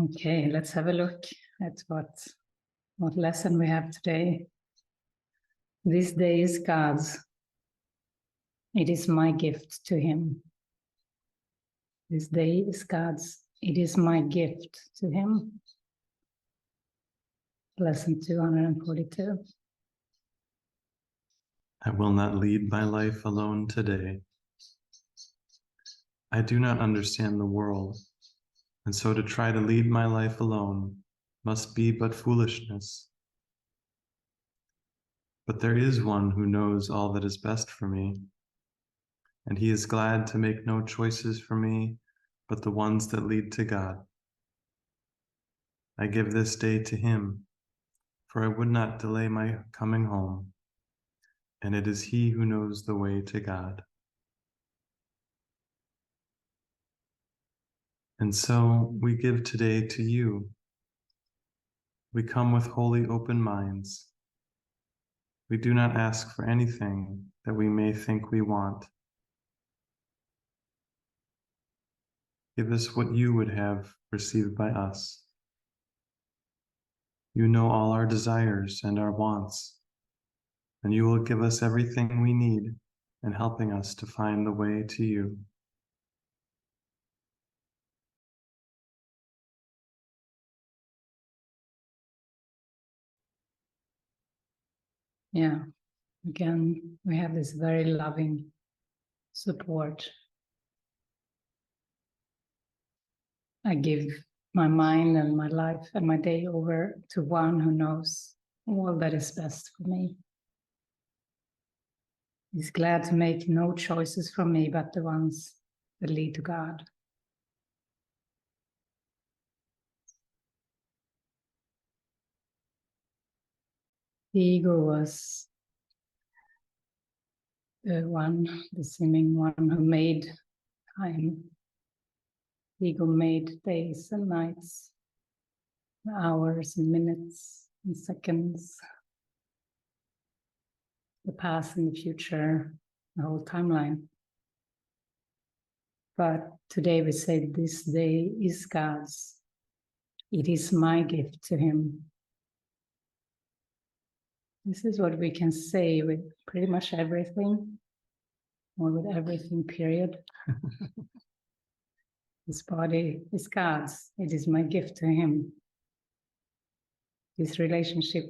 Okay, let's have a look at what lesson we have today. This day is God's. It is my gift to him. This day is God's. It is my gift to him. Lesson 242. I will not lead my life alone today. I do not understand the world, and so to try to lead my life alone must be but foolishness. But there is one who knows all that is best for me, and he is glad to make no choices for me but the ones that lead to God. I give this day to him, for I would not delay my coming home, and it is he who knows the way to God. And so we give today to you. We come with wholly open minds. We do not ask for anything that we may think we want. Give us what you would have received by us. You know all our desires and our wants, and you will give us everything we need in helping us to find the way to you. Yeah, again, we have this very loving support. I give my mind and my life and my day over to one who knows all that is best for me. He's glad to make no choices from me but the ones that lead to God. The ego was the seeming one who made time. The ego made days and nights, hours and minutes and seconds, the past and the future, the whole timeline. But today we say this day is God's. It is my gift to him. This is what we can say with pretty much everything, or with everything, period. This body is God's. It is my gift to him. This relationship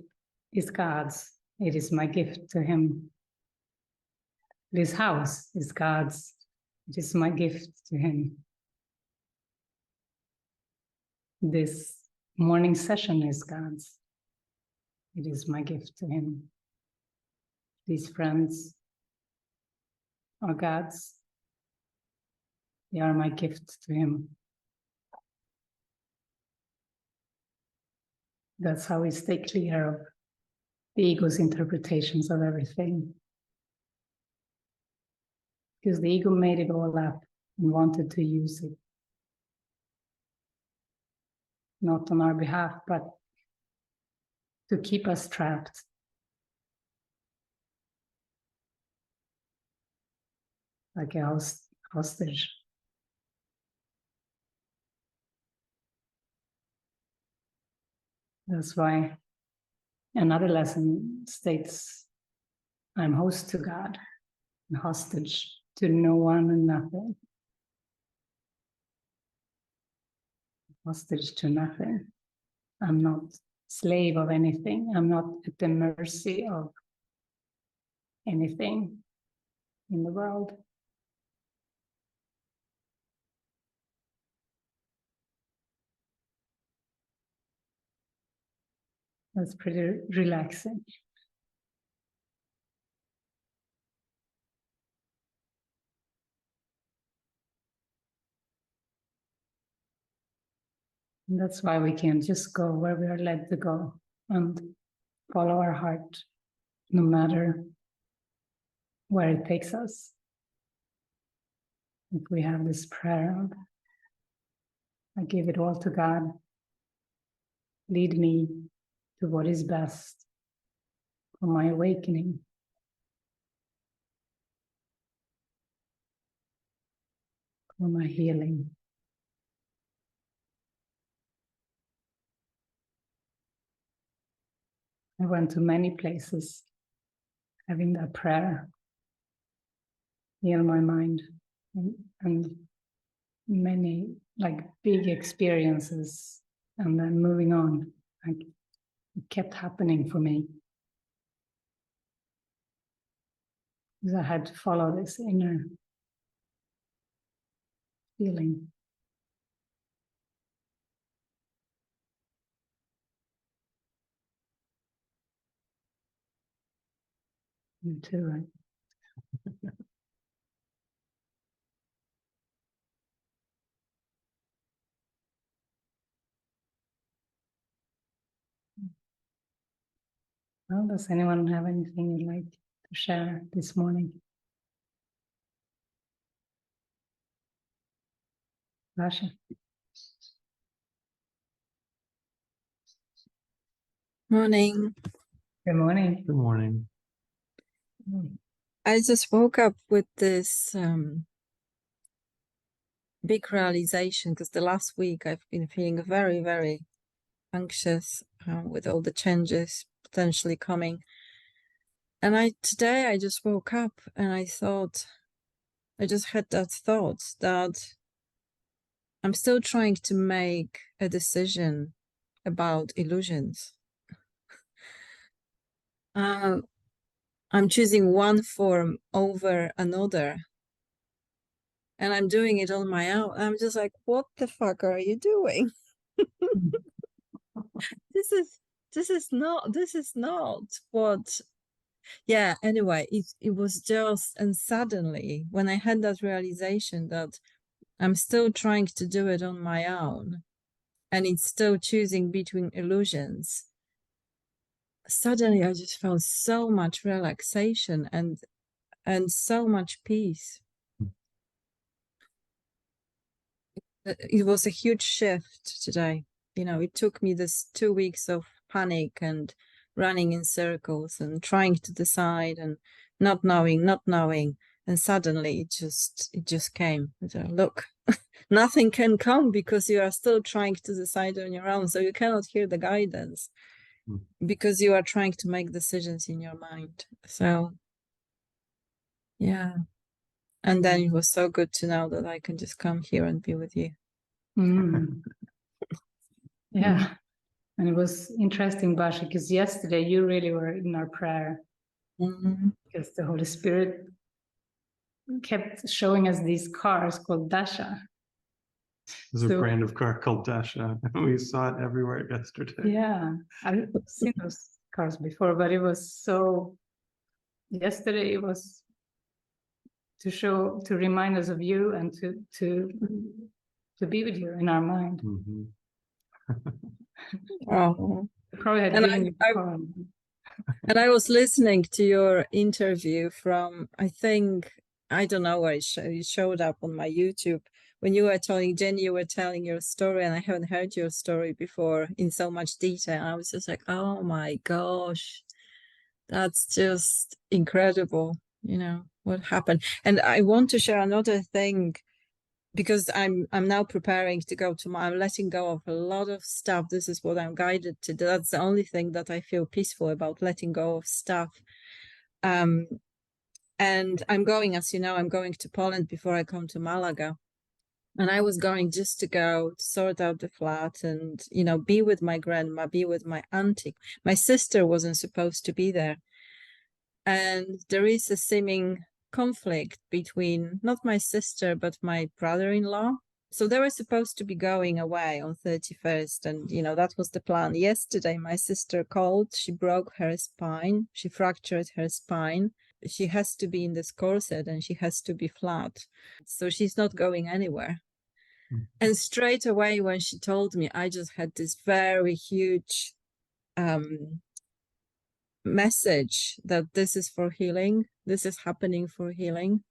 is God's. It is my gift to him. This house is God's. It is my gift to him. This morning session is God's. It is my gift to him. These friends are God's. They are my gift to him. That's how we stay clear of the ego's interpretations of everything. Because the ego made it all up and wanted to use it. Not on our behalf, but to keep us trapped. Like a hostage. That's why another lesson states, I'm host to God, and hostage to no one and nothing. Hostage to nothing. I'm not slave of anything. I'm not at the mercy of anything in the world. That's pretty relaxing. And that's why we can just go where we are led to go and follow our heart, no matter where it takes us. If we have this prayer of, I give it all to God, lead me to what is best for my awakening. For my healing. I went to many places having that prayer in my mind, and many like big experiences, and then moving on. Like, it kept happening for me because I had to follow this inner feeling. You too, right? Well, does anyone have anything you'd like to share this morning? Rasha? Morning. Good morning. Good morning. I just woke up with this big realization because the last week I've been feeling very, very anxious with all the changes potentially coming. And today I just woke up and I just had that thought that I'm still trying to make a decision about illusions. I'm choosing one form over another. And I'm doing it on my own. I'm just like, what the fuck are you doing? This is not what. Yeah, anyway, it was just, and suddenly when I had that realization that I'm still trying to do it on my own and it's still choosing between illusions, suddenly I just felt so much relaxation and so much peace. It was a huge shift today. You know, it took me this 2 weeks of panic and running in circles and trying to decide and not knowing. And suddenly it just came. Look, nothing can come because you are still trying to decide on your own. So you cannot hear the guidance because you are trying to make decisions in your mind. So, yeah. And then it was so good to know that I can just come here and be with you. Yeah. And it was interesting, Basha, because yesterday you really were in our prayer because the Holy Spirit kept showing us these cars called Dasha. There's a brand of car called Dasha. We saw it everywhere yesterday. Yeah, I've seen those cars before, but it was so. Yesterday it was to remind us of you and to be with you in our mind. Oh, Probably had given you a call. And I was listening to your interview from, I don't know where it showed up on my YouTube. When you were telling, Jenny, you were telling your story, and I haven't heard your story before in so much detail. I was just like, oh my gosh, that's just incredible, you know, what happened. And I want to share another thing, because I'm now preparing to go to I'm letting go of a lot of stuff. This is what I'm guided to do. That's the only thing that I feel peaceful about, letting go of stuff. And I'm going, as you know, I'm going to Poland before I come to Malaga. And I was going just to go to sort out the flat and, you know, be with my grandma, be with my auntie. My sister wasn't supposed to be there. And there is a seeming conflict between not my sister but my brother-in-law. So they were supposed to be going away on 31st, and you know that was the plan. Yesterday my sister called. She broke her spine. She fractured her spine. She has to be in this corset and she has to be flat, so she's not going anywhere. And straight away when she told me, I just had this very huge message that this is for healing, this is happening for healing,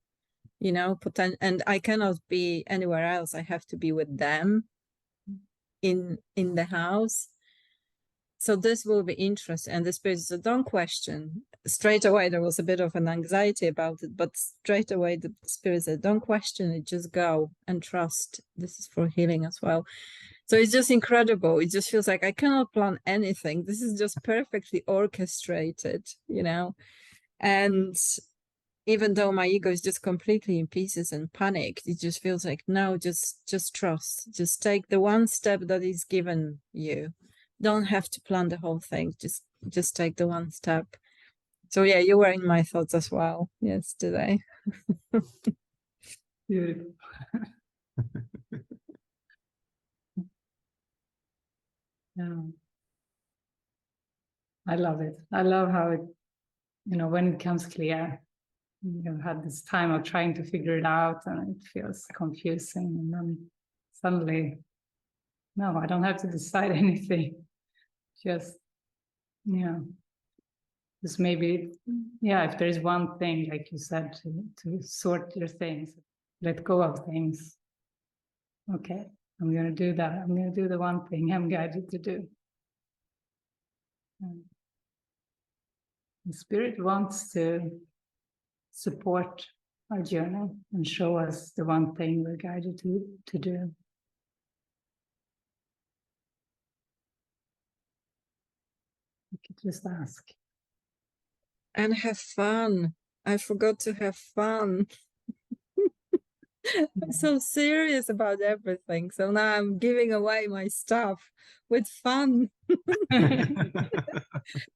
you know, and I cannot be anywhere else. I have to be with them in the house. So this will be interesting. And the spirit said, don't question. Straight away there was a bit of an anxiety about it, but straight away the spirit said, don't question it, just go and trust. This is for healing as well. So it's just incredible. It just feels like I cannot plan anything. This is just perfectly orchestrated, you know. And even though my ego is just completely in pieces and panicked, it just feels like, no, just trust. Just take the one step that is given you. Don't have to plan the whole thing. Just take the one step. So yeah, you were in my thoughts as well yesterday. Beautiful. Yeah. I love it. I love how it, you know, when it comes clear, you've had this time of trying to figure it out and it feels confusing. And then suddenly, no, I don't have to decide anything. Just, yeah. Just maybe, yeah, if there is one thing, like you said, to sort your things, let go of things. Okay, I'm going to do that. I'm going to do the one thing I'm guided to do. The Spirit wants to support our journey and show us the one thing we're guided to do. You could just ask. And have fun. I forgot to have fun. I'm so serious about everything. So now I'm giving away my stuff with fun.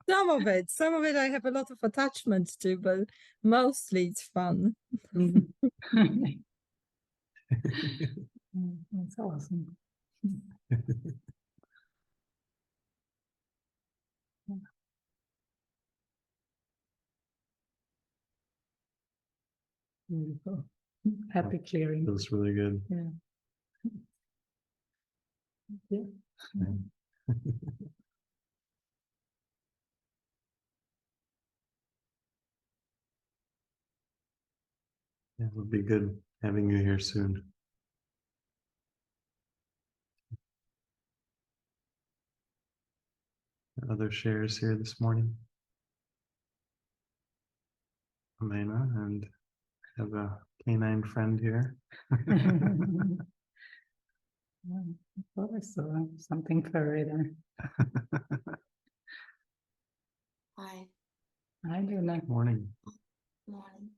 Some of it I have a lot of attachment to, but mostly it's fun. That's awesome. Beautiful. Happy clearing. Feels really good. Yeah. Yeah. Yeah, it would be good having you here soon. Other shares here this morning. Elena, and I have a canine friend here. I thought I saw something furry there. Hi. I do like Morning. Morning.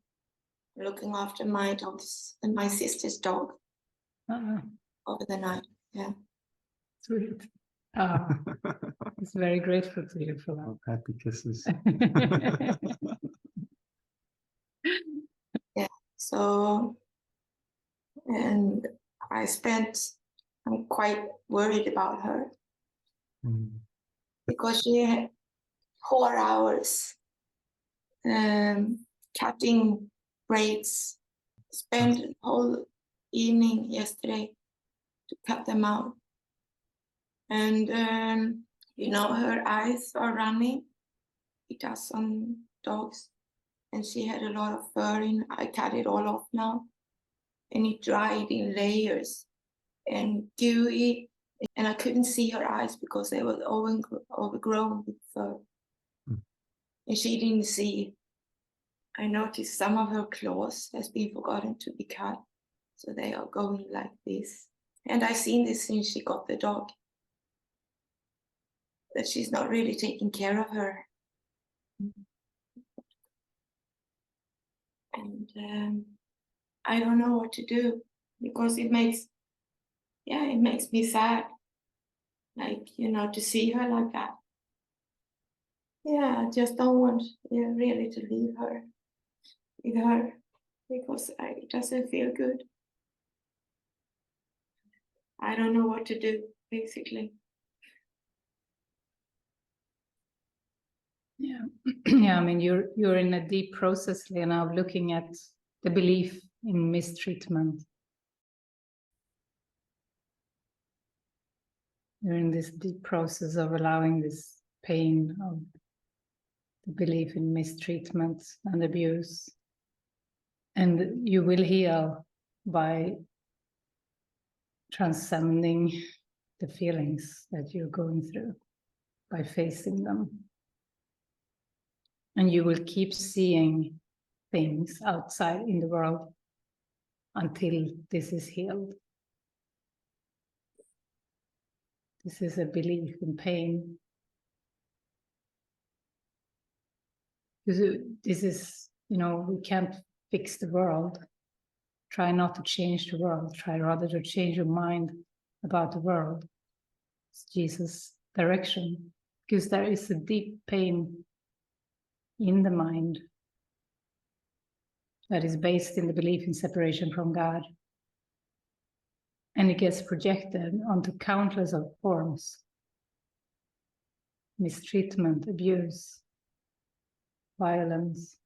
Looking after my dogs and my sister's dog over the night. Yeah. Sweet. Oh, it's very grateful to you for that. Oh, happy kisses. Yeah. So, and I'm quite worried about her because she had 4 hours cutting braids, spent the whole evening yesterday to cut them out. And, you know, her eyes are running. It does on dogs. And she had a lot of fur in. I cut it all off now. And it dried in layers and gooey. And I couldn't see her eyes because they were overgrown with fur. And she didn't see. I noticed some of her claws has been forgotten to be cut. So they are going like this. And I've seen this since she got the dog. That she's not really taking care of her. And I don't know what to do because it makes me sad. Like, you know, to see her like that. Yeah, I just don't want really to leave her with her because it doesn't feel good. I don't know what to do, basically. Yeah, yeah. I mean, you're in a deep process, Lena, of looking at the belief in mistreatment. You're in this deep process of allowing this pain of the belief in mistreatment and abuse, and you will heal by transcending the feelings that you're going through, by facing them. And you will keep seeing things outside in the world until this is healed. This is a belief in pain. This is, we can't fix the world. Try not to change the world. Try rather to change your mind about the world. It's Jesus' direction. Because there is a deep pain in the mind that is based in the belief in separation from God. And it gets projected onto countless of forms. Mistreatment, abuse, violence,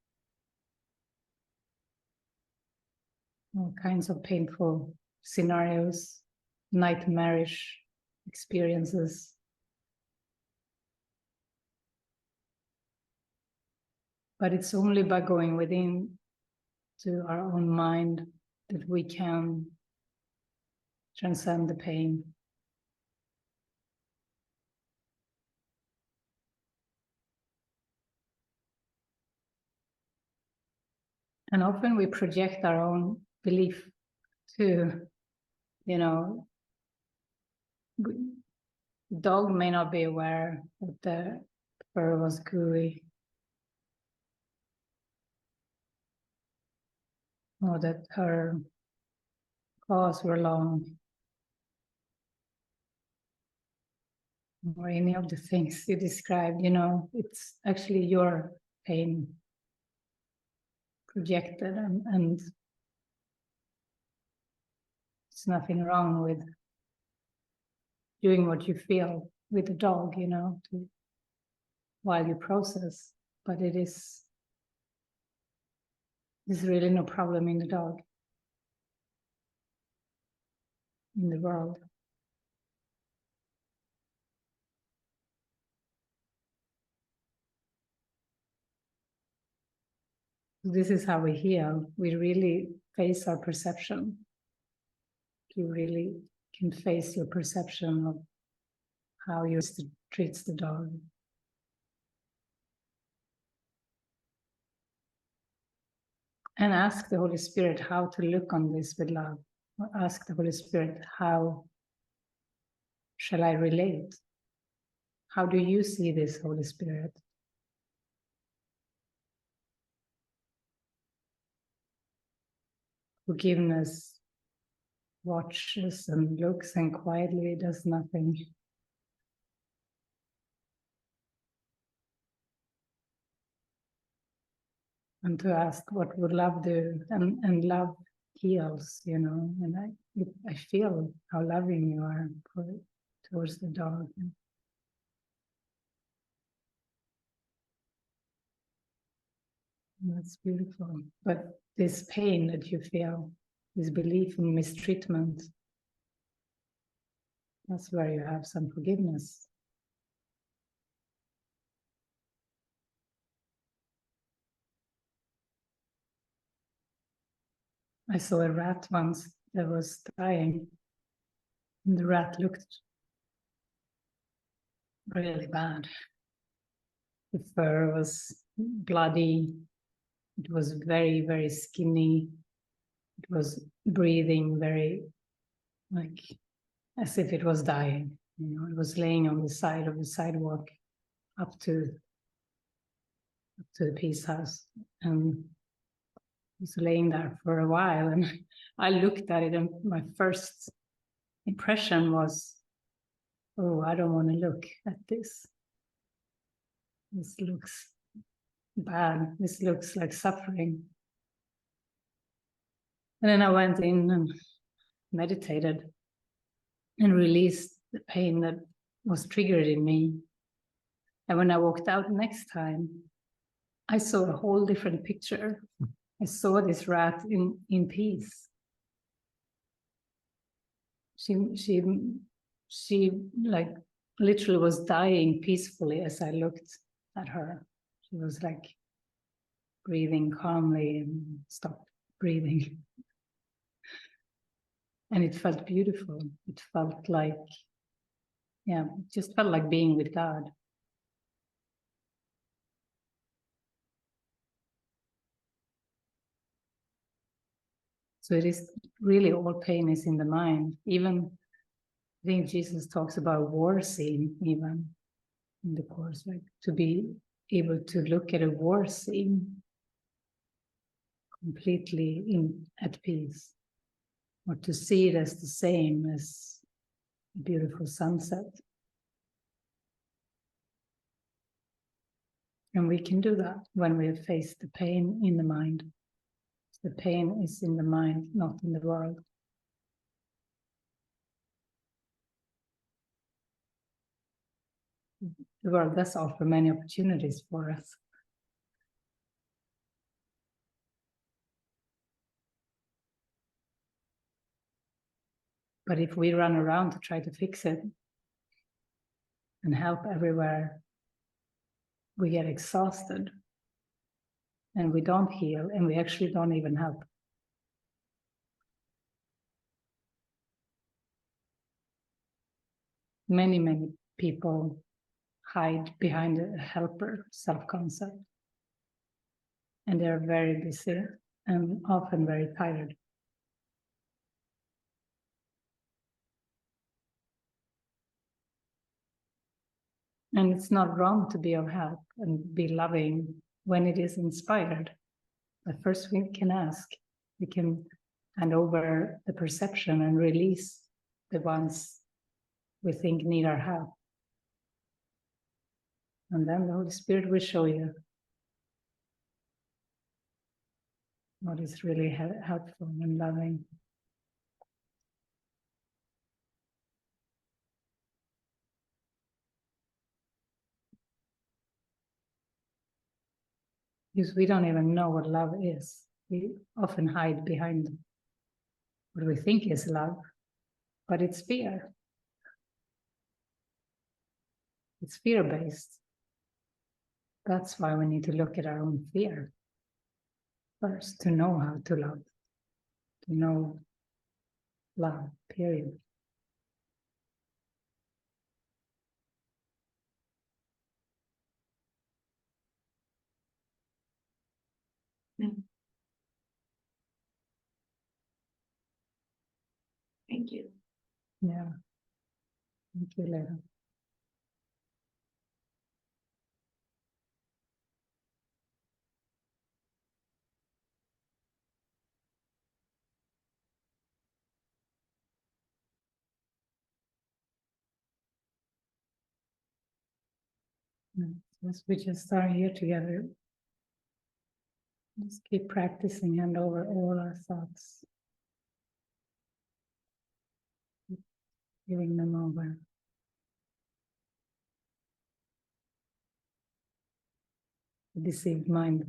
all kinds of painful scenarios, nightmarish experiences. But it's only by going within to our own mind that we can transcend the pain. And often we project our own belief to, dog may not be aware that the fur was gooey, or that her claws were long, or any of the things you described. It's actually your pain projected, and there's nothing wrong with doing what you feel with the dog, while you process, but there's really no problem in the dog, in the world. This is how we heal. We really face our perception. You really can face your perception of how you treats the dog. And ask the Holy Spirit how to look on this with love. Or ask the Holy Spirit, how shall I relate? How do you see this, Holy Spirit? Forgiveness watches and looks and quietly does nothing. And to ask what would love do, and love heals, and I feel how loving you are towards the dog. And that's beautiful. But this pain that you feel, this belief in mistreatment, that's where you have some forgiveness. I saw a rat once that was dying, and the rat looked really bad. The fur was bloody, it was very, very skinny, it was breathing very, like, as if it was dying. It was laying on the side of the sidewalk up to the peace house, and was laying there for a while, and I looked at it, and my first impression was, oh, I don't want to look at this. This looks bad. This looks like suffering. And then I went in and meditated and released the pain that was triggered in me. And when I walked out next time, I saw a whole different picture. I saw this rat in peace. She like literally was dying peacefully as I looked at her. She was like breathing calmly and stopped breathing. And it felt beautiful. It felt like, it just felt like being with God. So it is really, all pain is in the mind. Even I think Jesus talks about war scene even in the Course, like to be able to look at a war scene completely at peace, or to see it as the same as a beautiful sunset. And we can do that when we have faced the pain in the mind. The pain is in the mind, not in the world. The world does offer many opportunities for us. But if we run around to try to fix it and help everywhere, we get exhausted and we don't heal, and we actually don't even help. Many people hide behind a helper self-concept, and they're very busy and often very tired. And it's not wrong to be of help and be loving when it is inspired. But first we can ask, we can hand over the perception and release the ones we think need our help. And then the Holy Spirit will show you what is really helpful and loving. Because we don't even know what love is. We often hide behind what we think is love, but it's fear. It's fear-based. That's why we need to look at our own fear first, to know how to love, to know love, period. Thank you. Yeah. Thank you, Leda. Yes, we just are here together. Just keep practicing, hand over all our thoughts, giving them over. The deceived mind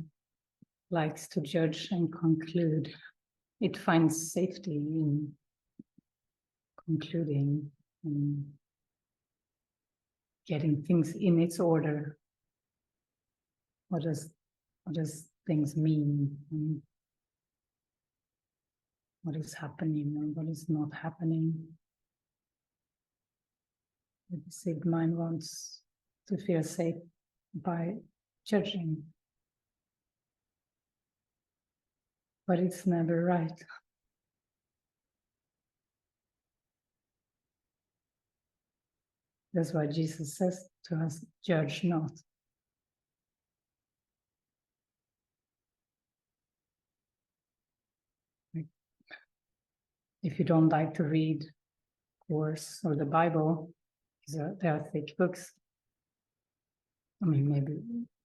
likes to judge and conclude. It finds safety in concluding and getting things in its order. What does things mean? And what is happening and what is not happening? The deceived mind wants to feel safe by judging. But it's never right. That's why Jesus says to us, judge not. If you don't like to read Course or the Bible, they are thick books. I mean, maybe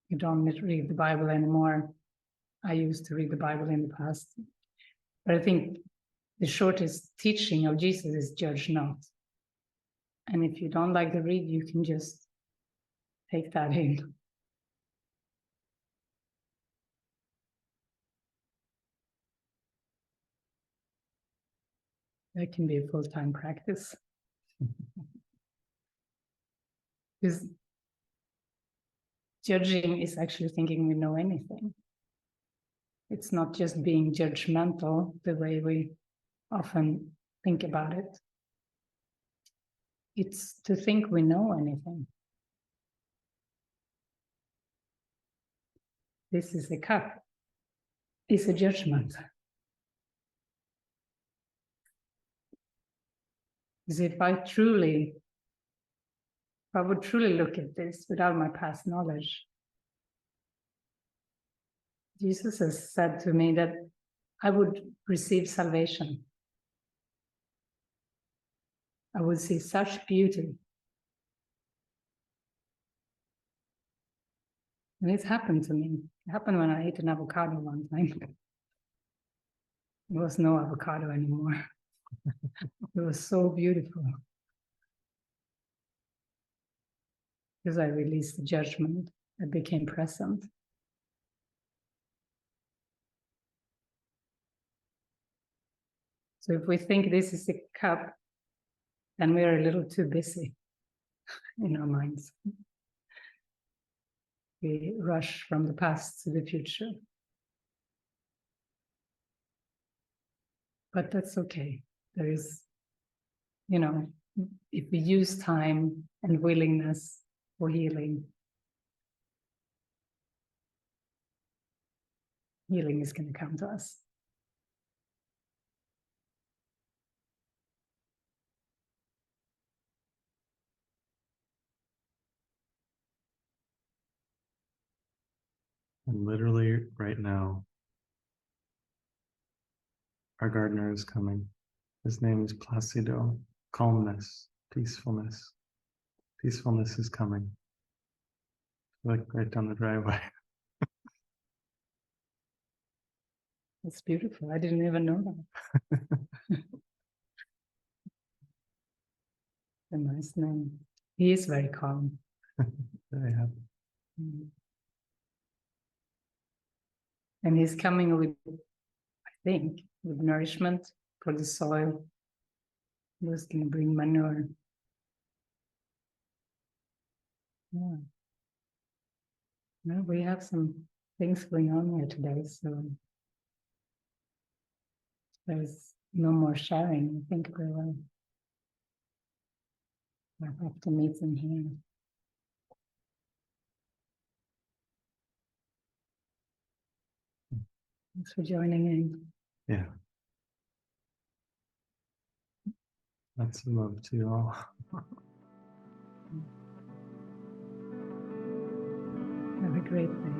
you don't read the Bible anymore. I used to read the Bible in the past. But I think the shortest teaching of Jesus is judge not. And if you don't like to read, you can just take that in. That can be a full-time practice. Because judging is actually thinking we know anything. It's not just being judgmental the way we often think about it. It's to think we know anything. This is a cup. It's a judgment. Because if I would truly look at this without my past knowledge, Jesus has said to me that I would receive salvation. I would see such beauty. And it happened to me. It happened when I ate an avocado one time. There was no avocado anymore. It was so beautiful. Because I released the judgment, I became present. So if we think this is a cup, then we are a little too busy in our minds. We rush from the past to the future. But that's okay. There is, if we use time and willingness for healing, healing is going to come to us. And literally right now, our gardener is coming. His name is Placido. Calmness, peacefulness. Peacefulness is coming. Like right down the driveway. It's beautiful. I didn't even know that. A nice name. He is very calm. Very happy. And he's coming with, I think, with nourishment for the soil. He's going to bring manure. Yeah. Well, we have some things going on here today, so there's no more sharing. I think we'll have to meet in here. Thanks for joining in. Yeah. Lots of love to you all. Have a great day.